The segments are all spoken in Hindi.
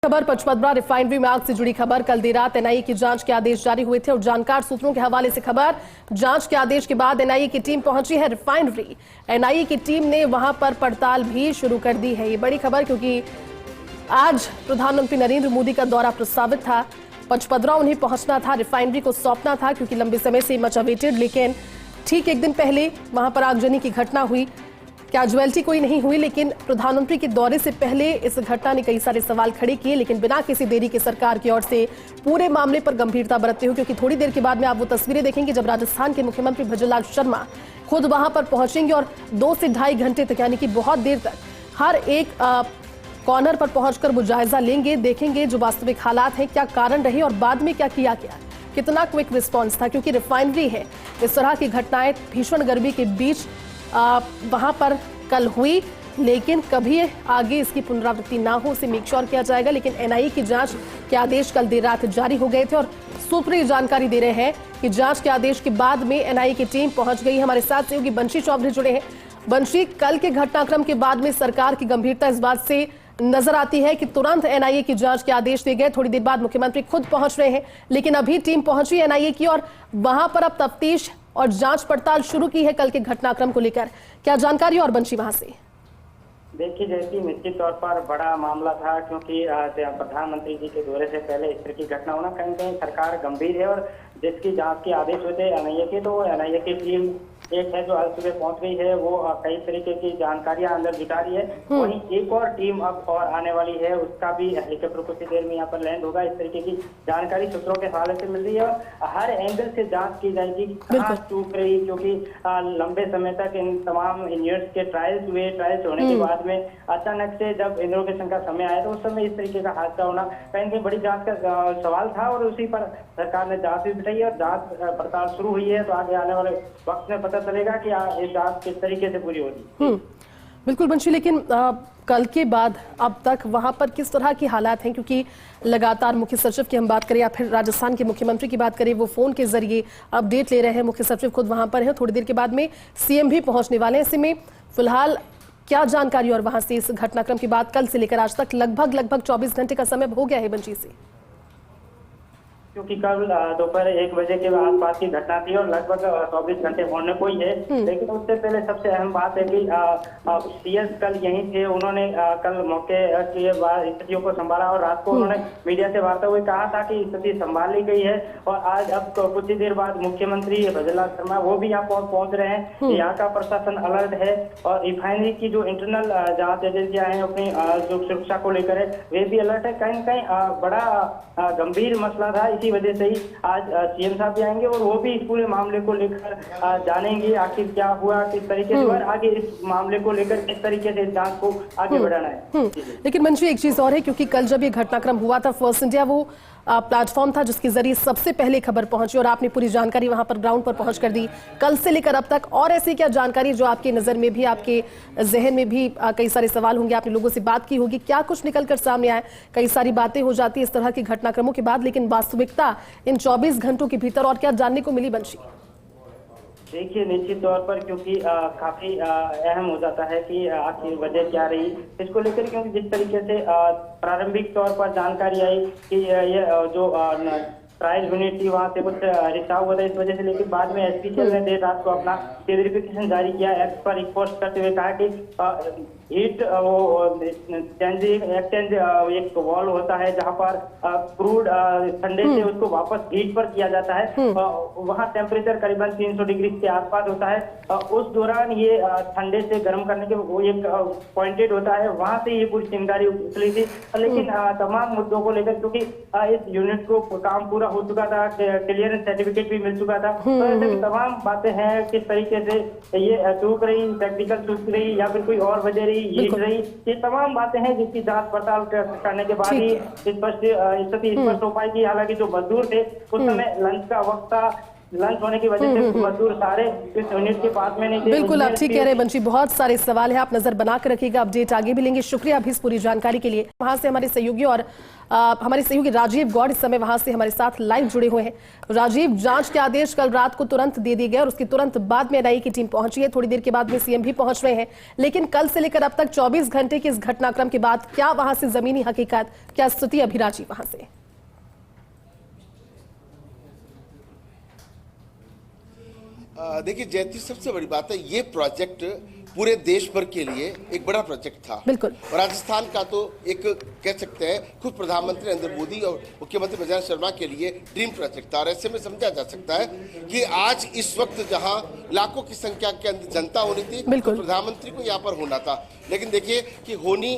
खबर पचपदरा रिफाइनरी में आग से जुड़ी खबर। कल देर रात एनआईए की जांच के आदेश जारी हुए थे और जानकार सूत्रों के हवाले से खबर, जांच के आदेश के बाद एनआईए की टीम पहुंची है रिफाइनरी। एनआईए की टीम ने वहां पर पड़ताल भी शुरू कर दी है। ये बड़ी खबर क्योंकि आज प्रधानमंत्री नरेंद्र मोदी का दौरा प्रस्तावित था। पचपदरा उन्हें पहुंचना था, रिफाइनरी को सौंपना था क्योंकि लंबे समय से मच अवेटेड, लेकिन ठीक एक दिन पहले वहां पर आगजनी की घटना हुई। कैजुअलिटी कोई नहीं हुई, लेकिन प्रधानमंत्री के दौरे से पहले इस घटना ने कई सारे सवाल खड़े किए, लेकिन बिना किसी देरी के सरकार की ओर से पूरे मामले पर गंभीरता बरतते हुए, क्योंकि थोड़ी देर के बाद में आप वो तस्वीरें देखेंगे जब राजस्थान के मुख्यमंत्री भजनलाल शर्मा खुद वहां पर पहुंचेंगे और 2 से ढाई घंटे तक यानी कि बहुत देर तक हर एक कॉर्नर पर पहुंचकर वो जायजा लेंगे, देखेंगे जो वास्तविक हालात हैं, क्या कारण रहे और बाद में क्या किया गया, कितना क्विक रिस्पॉन्स था। क्योंकि रिफाइनरी है, इस तरह की घटनाएं भीषण गर्मी के बीच वहां पर कल हुई, लेकिन कभी आगे इसकी पुनरावृत्ति ना हो, उसे मेक श्योर किया जाएगा। लेकिन एनआईए की जांच के आदेश कल देर रात जारी हो गए थे और सूत्र ये जानकारी दे रहे हैं कि जांच के आदेश के बाद में एनआईए की टीम पहुंच गई। हमारे साथ सहयोगी बंशी चौधरी जुड़े हैं। बंशी, कल के घटनाक्रम के बाद में सरकार की गंभीरता इस बात से नजर आती है कि तुरंत एनआईए की जांच के आदेश दिए गए, थोड़ी देर बाद मुख्यमंत्री खुद पहुंच रहे हैं, लेकिन अभी टीम पहुंची एनआईए की और वहां पर अब तफ्तीश और जांच पड़ताल शुरू की है कल के घटनाक्रम को लेकर। क्या जानकारी और बंशी वहां से? देखिए, जैसी निश्चित तौर पर बड़ा मामला था क्योंकि प्रधानमंत्री जी के दौरे से पहले इस तरह की घटना होना, कहीं कहीं सरकार गंभीर है और जिसकी जांच के आदेश होते हैं एनआईए के, तो एनआईए की टीम एक है जो आज सुबह पहुंच गई है, वो कई तरीके की जानकारियां अंदर जुटा रही है। वहीं एक और टीम अब और आने वाली है, उसका भी हेलीकॉप्टर कुछ ही देर में यहाँ पर लैंड होगा। इस तरीके की जानकारी सूत्रों के हवाले से मिल रही है और हर एंगल से जांच की जाएगी कहाँ चूक रही, क्योंकि लंबे समय तक इन तमाम इंजीनियर्स के ट्रायल्स हुए। ट्रायल्स होने के बाद में अचानक से जब इनोवेशन का समय आया तो उस समय इस तरीके का हादसा होना कहीं कहीं बड़ी जांच का सवाल था और उसी पर सरकार ने जांच भी बिठाई और जांच पड़ताल शुरू हुई है। तो आगे आने वाले वक्त में पता चलेगा कि ये जांच किस तरीके से पूरी होगी। बिल्कुल बंशी, लेकिन कल के बाद अब तक वहां पर किस तरह की हालात हैं? क्योंकि लगातार मुख्य सचिव की हम बात करें या फिर राजस्थान के मुख्यमंत्री की बात करें, वो फोन के जरिए अपडेट ले रहे हैं। मुख्य सचिव खुद वहां पर है, थोड़ी देर के बाद में सीएम भी पहुंचने वाले हैं। ऐसे में फिलहाल क्या जानकारी और वहां से इस घटनाक्रम की बात कल से लेकर आज तक लगभग 24 घंटे का समय हो गया है बंशी से, क्योंकि कल दोपहर 1 बजे के आसपास की घटना थी और लगभग 24 घंटे होने को ही है। लेकिन उससे पहले सबसे अहम बात है कि सीएस कल यहीं थे। उन्होंने कल मौके की स्थितियों को संभाला और रात को उन्होंने मीडिया से वार्ता हुई कहा था कि स्थिति संभाल ली गई है। और आज अब तो कुछ ही देर बाद मुख्यमंत्री भजनलाल शर्मा वो भी यहाँ पहुंच रहे हैं। यहाँ का प्रशासन अलर्ट है और रिफाइनरी की जो इंटरनल जांच एजेंसियां हैं अपनी जो सुरक्षा को लेकर है वे भी अलर्ट है। कहीं कहीं बड़ा गंभीर मसला था, इसी वजह से ही आज सीएम साहब भी आएंगे और वो भी इस पूरे मामले को लेकर जानेंगे आखिर क्या हुआ, किस तरीके से और आगे इस मामले को लेकर किस तरीके से जांच को आगे बढ़ाना है। लेकिन मंत्री, एक चीज और है, क्योंकि कल जब ये घटनाक्रम हुआ था, फर्स्ट इंडिया वो प्लेटफॉर्म था जिसके जरिए सबसे पहले खबर पहुंची और आपने पूरी जानकारी वहां पर ग्राउंड पर पहुंच कर दी। कल से लेकर अब तक और ऐसी क्या जानकारी जो आपकी नजर में भी, आपके जहन में भी कई सारे सवाल होंगे, आपने लोगों से बात की होगी, क्या कुछ निकल कर सामने आया? कई सारी बातें हो जाती है इस तरह के घटनाक्रमों के बाद, लेकिन वास्तविकता इन 24 घंटों के भीतर और क्या जानने को मिली बंशी? देखिए, निश्चित तौर पर क्योंकि काफी अहम हो जाता है कि आखिर वजह क्या रही इसको लेकर, क्योंकि जिस तरीके से प्रारंभिक तौर पर जानकारी आई कि ये जो ट्रायल यूनिट थी वहां से कुछ रिसाव हुआ था इस वजह से, लेकिन बाद में एसपीसीएल ने देर रात को अपना क्लियरिफिकेशन जारी किया। एक्ट पर रिपोर्ट करते हुए कहा कि हीट वो एक्सचेंज एक वॉल्व होता है जहां पर क्रूड ठंडे से उसको वापस हीट पर किया जाता है। वहां टेम्परेचर करीबन 300 डिग्री के आसपास होता है। उस दौरान ये ठंडे से गर्म करने के वो एक पॉइंटेड होता है, वहां से ये पूरी चिंगारी उछली थी। लेकिन तमाम मुद्दों को लेकर क्योंकि इस यूनिट को काम पूरा हो चुका था, क्लियरेंस सर्टिफिकेट भी मिल चुका था, तो ऐसे तमाम बातें हैं किस तरीके से ये चूक रही, टेक्निकल चूक रही या फिर कोई और वजह रही, रही, ये तमाम बातें हैं जिसकी जांच पड़ताल करने के बाद ही स्थिति स्पष्ट हो पाएगी। हालांकि जो मजदूर थे उस समय लंच का वक्त था, लंच होने की वजह से मजदूर सारे इस यूनिट के पास में नहीं थे। बिल्कुल, आप ठीक कह रहे हैं बंशी, बहुत सारे सवाल है, आप नजर बनाकर रखिएगा, अपडेट आगे भी लेंगे। शुक्रिया अभी इस पूरी जानकारी के लिए। वहां से हमारे सहयोगी और हमारे सहयोगी राजीव गौड़ इस समय वहां से हमारे साथ लाइव जुड़े हुए हैं। राजीव, जांच के आदेश कल रात को तुरंत दे दिए गए और उसके तुरंत बाद में एनआईए की टीम पहुंची है, थोड़ी देर के बाद में सीएम भी पहुंच रहे हैं, लेकिन कल से लेकर अब तक 24 घंटे के इस घटनाक्रम के बाद क्या वहां से जमीनी हकीकत, क्या स्थिति अभी राजीव वहां से? देखिए जयती, सबसे बड़ी बात है ये प्रोजेक्ट पूरे देश भर के लिए एक बड़ा प्रोजेक्ट था। बिल्कुल। और राजस्थान का तो एक कह सकते हैं खुद प्रधानमंत्री नरेंद्र मोदी और मुख्यमंत्री बजरंग शर्मा के लिए ड्रीम प्रोजेक्ट था। और ऐसे में समझा जा सकता है कि आज इस वक्त जहां लाखों की संख्या के अंदर जनता होनी थी, तो प्रधानमंत्री को यहाँ पर होना था। लेकिन देखिए कि होनी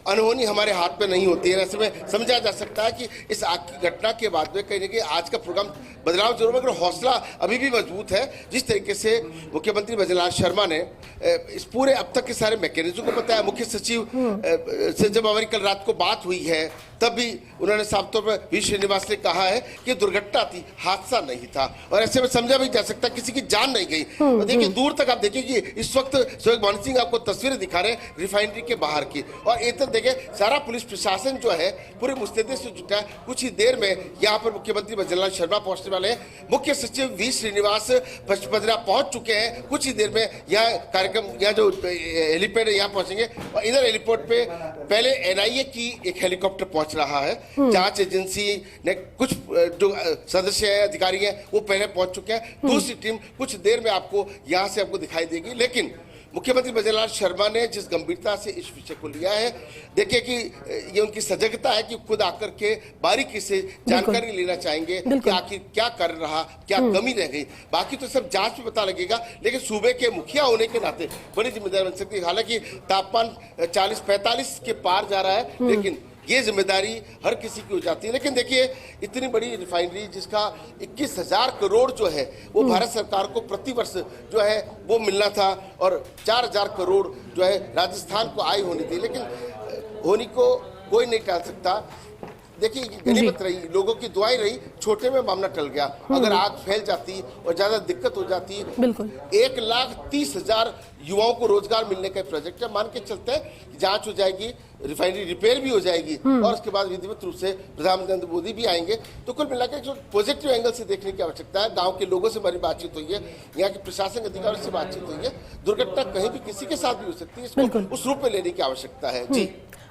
अनहोनी हमारे हाथ में नहीं होती है। ऐसे में समझा जा सकता है कि इस आग की घटना के बाद में कहीं ना कहीं आज का प्रोग्राम बदलाव जरूर है, मगर हौसला अभी भी मजबूत है। जिस तरीके से मुख्यमंत्री बजरंग शर्मा ने इस पूरे अब तक के सारे मैकेनिज्म को बताया, मुख्य सचिव से जब हमारी कल रात को बात हुई है तब भी उन्होंने साफ तौर पर वी श्रीनिवास ने कहा है कि दुर्घटना थी, हादसा नहीं था। और ऐसे में समझा भी जा सकता है किसी की जान नहीं गई। और देखिए दूर तक आप देखिए कि इस वक्त सोहेग मोहन सिंह आपको तस्वीरें दिखा रहे हैं रिफाइनरी के बाहर की, और इधर देखिए सारा पुलिस प्रशासन जो है पूरे मुस्तैदी से जुटा है। कुछ ही देर में यहाँ पर मुख्यमंत्री बजरंग शर्मा पहुंचने वाले हैं। मुख्य सचिव वी श्रीनिवास पचपदरा पहुंच चुके हैं। कुछ ही देर में यहाँ कार्यक्रम, यहाँ जो हेलीपैड है यहाँ पहुंचेंगे। और इधर हेलीपोर्ट पे पहले एनआईए की एक हेलीकॉप्टर पहुंच रहा है। जांच एजेंसी ने कुछ जो सदस्य हैं, अधिकारी हैं, वो पहले पहुंच चुके हैं। दूसरी टीम कुछ देर में आपको यहाँ से आपको दिखाई देगी। लेकिन मुख्यमंत्री बजरंग शर्मा ने जिस गंभीरता से इस विषय को लिया है, देखिए कि ये उनकी सजगता है कि खुद आकर के बारीकी से जानकारी लेना चाहेंगे कि आखिर क्या कर रहा, क्या कमी रह गई। बाकी तो सब जांच में पता लगेगा, लेकिन सूबे के मुखिया होने के नाते बड़ी जिम्मेदारी बन सकती है। हालांकि तापमान 40-45 के पार जा रहा है, लेकिन ये जिम्मेदारी हर किसी की हो जाती है। लेकिन देखिए इतनी बड़ी रिफाइनरी जिसका 21,000 करोड़ जो है वो भारत सरकार को प्रतिवर्ष जो है वो मिलना था, और 4,000 करोड़ जो है राजस्थान को आय होनी थी, लेकिन होनी को कोई नहीं टाल सकता। देखिए गनीमत रही, लोगों की दुआएं रही, छोटे में मामला टल गया। अगर आग फैल जाती और ज्यादा दिक्कत हो जाती, बिल्कुल 1,30,000 युवाओं को रोजगार मिलने का प्रोजेक्ट है। मान के चलते हैं जांच हो जाएगी, रिफाइनरी रिपेयर भी हो जाएगी, और उसके बाद विधिवत रूप से प्रधानमंत्री नरेंद्र मोदी भी आएंगे। तो कुल मिलाकर जो पॉजिटिव एंगल से देखने की आवश्यकता है। गांव के लोगों से हमारी बातचीत हुई है, यहाँ के प्रशासन अधिकारियों से बातचीत हुई है। दुर्घटना कहीं भी किसी के साथ भी हो सकती है, इसको उस रूप में लेने की आवश्यकता है। जी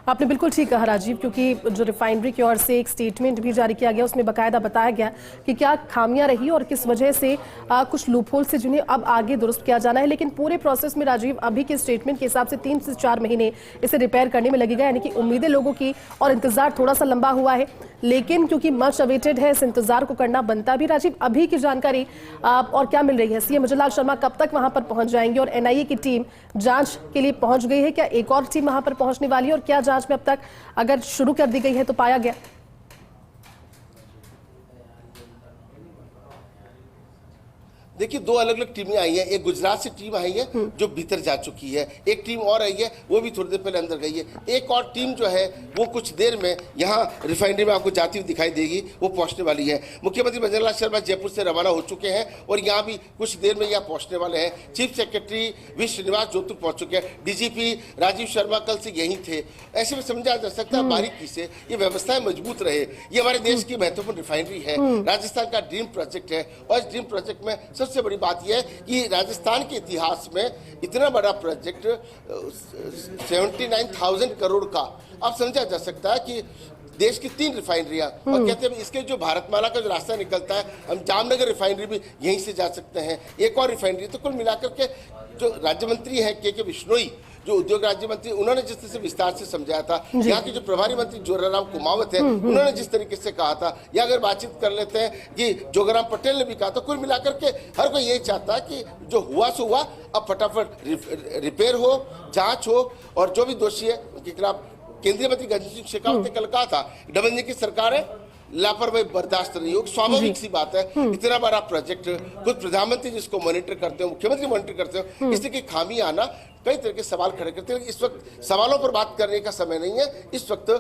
आपने बिल्कुल ठीक कहा राजीव, क्योंकि जो रिफाइनरी की ओर से एक स्टेटमेंट भी जारी किया गया, उसमें बकायदा बताया गया कि क्या खामियां रही और किस वजह से कुछ लूपहोल से जिन्हें अब आगे दुरुस्त किया जाना है। लेकिन पूरे प्रोसेस में राजीव अभी के स्टेटमेंट के हिसाब से 3 से 4 महीने इसे रिपेयर करने में लगेगा, यानी कि उम्मीदें लोगों की और इंतजार थोड़ा सा लंबा हुआ है, लेकिन क्योंकि मच अवेटेड है, इस इंतजार को करना बनता भी। राजीव अभी की जानकारी और क्या मिल रही है? सीएम बजरंग शर्मा कब तक वहां पर पहुंच जाएंगे और एनआईए की टीम जांच के लिए पहुंच गई है? क्या एक और टीम वहां पर पहुंचने वाली है? और क्या जांच में अब तक अगर शुरू कर दी गई है तो पाया गया? देखिए 2 अलग अलग टीमें आई हैं। एक गुजरात से टीम आई है जो भीतर जा चुकी है, एक टीम और आई है वो भी थोड़ी देर पहले अंदर गई है। एक और टीम जो है वो कुछ देर में यहाँ रिफाइनरी में आपको जाती हुई दिखाई देगी, वो पहुंचने वाली है। मुख्यमंत्री बजरंग शर्मा जयपुर से रवाना हो चुके हैं और यहाँ भी कुछ देर में यहाँ पहुंचने वाले हैं। Chief secretary V Srinivas Jodhpur पहुंच चुके हैं, डीजीपी राजीव शर्मा कल से यहीं थे। ऐसे में समझा जा सकता है बारीकी से ये व्यवस्थाएं मजबूत रहे। ये हमारे देश की महत्वपूर्ण रिफाइनरी है, राजस्थान का ड्रीम प्रोजेक्ट है, और इस ड्रीम प्रोजेक्ट में सबसे बड़ी बात यह है कि राजस्थान के इतिहास में इतना बड़ा प्रोजेक्ट 79,000 करोड़ का अब समझा जा सकता है कि देश की 3 रिफाइनरियां, और कहते हैं इसके जो भारतमाला का जो रास्ता निकलता है, हम जामनगर रिफाइनरी भी यहीं से जा सकते हैं, एक और रिफाइनरी। तो कुल मिलाकर के जो राज्य मंत्री है के बिश्नोई, जो उद्योग राज्य मंत्री, उन्होंने जिस तरह से विस्तार से समझाया था, यहाँ के जो प्रभारी मंत्री जोराराम कुमावत है उन्होंने जिस तरीके से कहा था, या अगर बातचीत कर लेते हैं कि जोगराम पटेल ने भी कहा, तो कुल मिलाकर के हर कोई यही चाहता है कि जो हुआ सो हुआ, अब फटाफट रिपेयर हो, जांच हो, और जो भी दोषी है उनके खिलाफ। केंद्रीय मंत्री गजेंद्र सिंह शेखावत ने कल कहा था डबल इंजन की सरकार है, लापरवाही बर्दाश्त नहीं होगी। स्वाभाविक सी बात है, इतना बड़ा प्रोजेक्ट खुद प्रधानमंत्री जिसको मॉनिटर करते हो, मुख्यमंत्री मॉनिटर करते हो, इसलिए की खामी आना कई तरह के सवाल खड़े करते हैं। इस वक्त सवालों पर बात करने का समय नहीं है, इस वक्त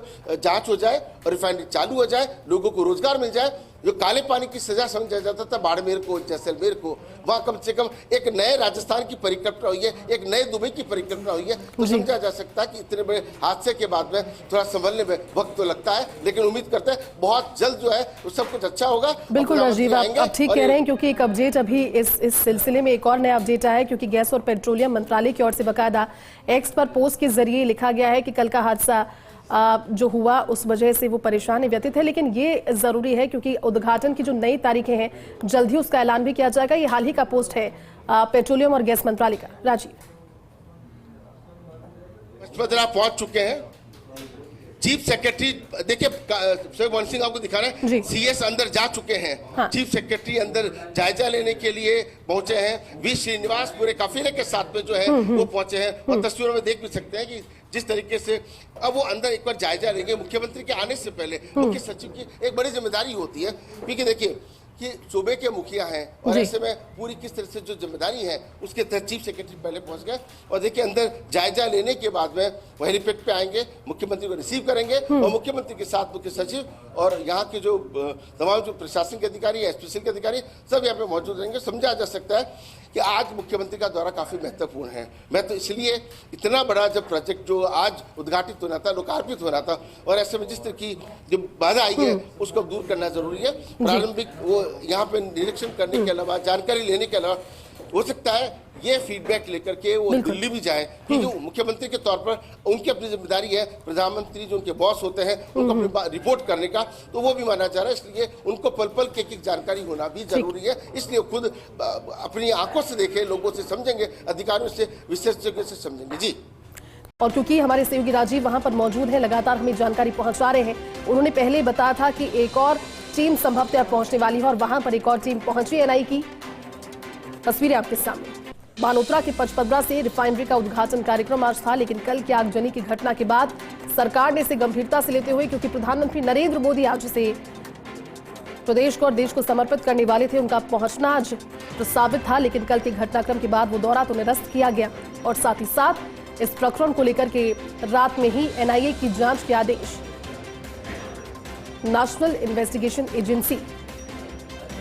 जांच हो जाए और रिफाइनरी चालू हो जाए, लोगों को रोजगार मिल जाए, जो काले पानी की सजा समझा जाता था बाड़मेर को, जैसलमेर को, वहां कम से कम एक नए राजस्थान की परिकल्पना हुई है, एक नए दुबई की परिकल्पना हुई है। तो समझा जा सकता है कि इतने बड़े हादसे के बाद में थोड़ा संभलने में वक्त तो लगता है, लेकिन उम्मीद करते हैं बहुत जल्द जो है वो सब कुछ अच्छा होगा। बिल्कुल राजीव, आप ठीक कह रहे हैं, क्योंकि एक अपडेट अभी इस सिलसिले में एक और नया अपडेट आया है, क्योंकि गैस और पेट्रोलियम मंत्रालय की ओर से बकायदा एक्स पर पोस्ट के जरिए लिखा गया है कि कल का हादसा जो हुआ उस वजह से वो परेशानी व्यतीत है, लेकिन ये जरूरी है क्योंकि उद्घाटन की जो नई तारीखें हैं जल्द ही उसका ऐलान भी किया जाएगा। ये हाल ही का पोस्ट है पेट्रोलियम और गैस मंत्रालय का। राजीव, पहुंच चुके हैं चीफ सेक्रेटरी, देखिए शोएब सिंह आपको दिखा रहे हैं, सीएस अंदर जा चुके हैं। हाँ। चीफ सेक्रेटरी अंदर जायजा लेने के लिए पहुंचे हैं। वी श्रीनिवास पूरे काफिले के साथ में जो है वो पहुंचे हैं, और तस्वीरों में देख भी सकते हैं कि जिस तरीके से अब वो अंदर एक बार जायजा लेंगे। मुख्यमंत्री के आने से पहले मुख्य सचिव की एक बड़ी जिम्मेदारी होती है, क्योंकि देखिए कि सूबे के मुखिया हैं और ऐसे में पूरी किस तरह से जो जिम्मेदारी है उसके तहत चीफ सेक्रेटरी पहले पहुंच गए, और देखिए अंदर जायजा लेने के बाद में वो हेलीपैड पे आएंगे, मुख्यमंत्री को रिसीव करेंगे, और मुख्यमंत्री के साथ मुख्य सचिव और यहाँ के जो तमाम जो प्रशासनिक अधिकारी है, स्पेशल के अधिकारी सब यहाँ पे मौजूद रहेंगे। समझा जा सकता है कि आज मुख्यमंत्री का दौरा काफी महत्वपूर्ण है। मैं तो इसलिए इतना बड़ा जब प्रोजेक्ट जो आज उद्घाटित होना था, लोकार्पित होना था, और ऐसे में जिस तरह की जो बाधा आई है उसको दूर करना जरूरी है। प्रारंभिक वो यहाँ पे निरीक्षण करने के अलावा, जानकारी लेने के अलावा, हो सकता है ये फीडबैक लेकर के वो दिल्ली भी जाए, क्योंकि मुख्यमंत्री के तौर पर उनकी अपनी जिम्मेदारी है, प्रधानमंत्री जो उनके बॉस होते हैं उनको अपनी रिपोर्ट करने का, तो वो भी माना जा रहा है। इसलिए उनको पल पल की एक जानकारी होना भी जरूरी है, इसलिए खुद अपनी आंखों से देखे, लोगों से समझेंगे, अधिकारियों से, विशेषज्ञों से समझेंगे। जी, और क्योंकि हमारे सहयोगी राजीव वहां पर मौजूद हैं, लगातार हमें जानकारी पहुंचा रहे हैं, उन्होंने पहले बताया था कि एक और टीम संभवतः पहुंचने वाली है, और वहां पर एक और टीम पहुंची। एनआई की तस्वीरें आपके सामने। बालोतरा के पचपदरा से रिफाइनरी का उद्घाटन कार्यक्रम आज था, लेकिन कल की आगजनी की घटना के बाद सरकार ने इसे गंभीरता से लेते हुए, क्योंकि प्रधानमंत्री नरेंद्र मोदी आज इसे प्रदेश को और देश को समर्पित करने वाले थे, उनका पहुंचना आज प्रस्तावित था, लेकिन कल के घटनाक्रम के बाद वो दौरा तो निरस्त किया गया, और साथ ही साथ इस प्रकरण को लेकर के रात में ही एनआईए की जांच के आदेश नेशनल इन्वेस्टिगेशन एजेंसी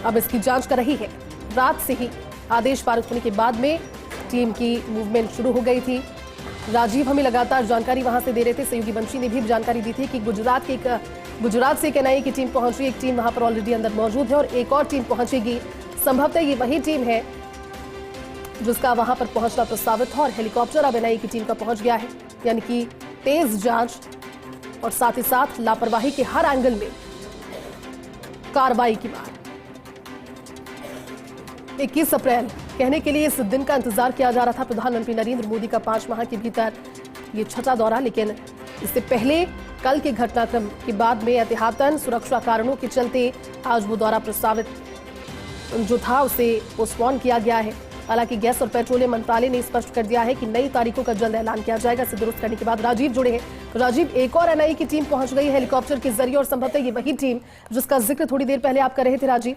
अब इसकी जांच कर रही है। रात से ही आदेश पारित होने के बाद में टीम की मूवमेंट शुरू हो गई थी। राजीव हमें लगातार जानकारी वहां से दे रहे थे, सहयोगी वंशी ने भी जानकारी दी थी कि गुजरात से एक एनआईए की टीम पहुंच रही है, एक टीम वहां पर ऑलरेडी अंदर मौजूद है और एक और टीम पहुंचेगी। संभवतः ये वही टीम है जिसका वहां पर पहुंचना प्रस्तावित था, और हेलीकॉप्टर अब एनआईए की टीम का पहुंच गया है, यानी कि तेज जांच और साथ ही साथ लापरवाही के हर एंगल में कार्रवाई की बात। 21 अप्रैल कहने के लिए इस दिन का इंतजार किया जा रहा था। प्रधानमंत्री नरेंद्र मोदी का 5 माह के भीतर ये छठा दौरा, लेकिन इससे पहले कल के घटनाक्रम के बाद में एहतियातन सुरक्षा कारणों के चलते आज वो दौरा प्रस्तावित जो था उसे पोस्टपोन किया गया है। हालांकि गैस और पेट्रोलियम मंत्रालय ने स्पष्ट कर दिया है कि नई तारीखों का जल्द ऐलान किया जाएगा। इसे दुरुस्त करने के बाद राजीव जुड़े हैं। राजीव, एक और एनआईए की टीम पहुंच गई है हेलीकॉप्टर के जरिए, और संभवतः ये वही टीम जिसका जिक्र थोड़ी देर पहले आप कर रहे थे राजीव।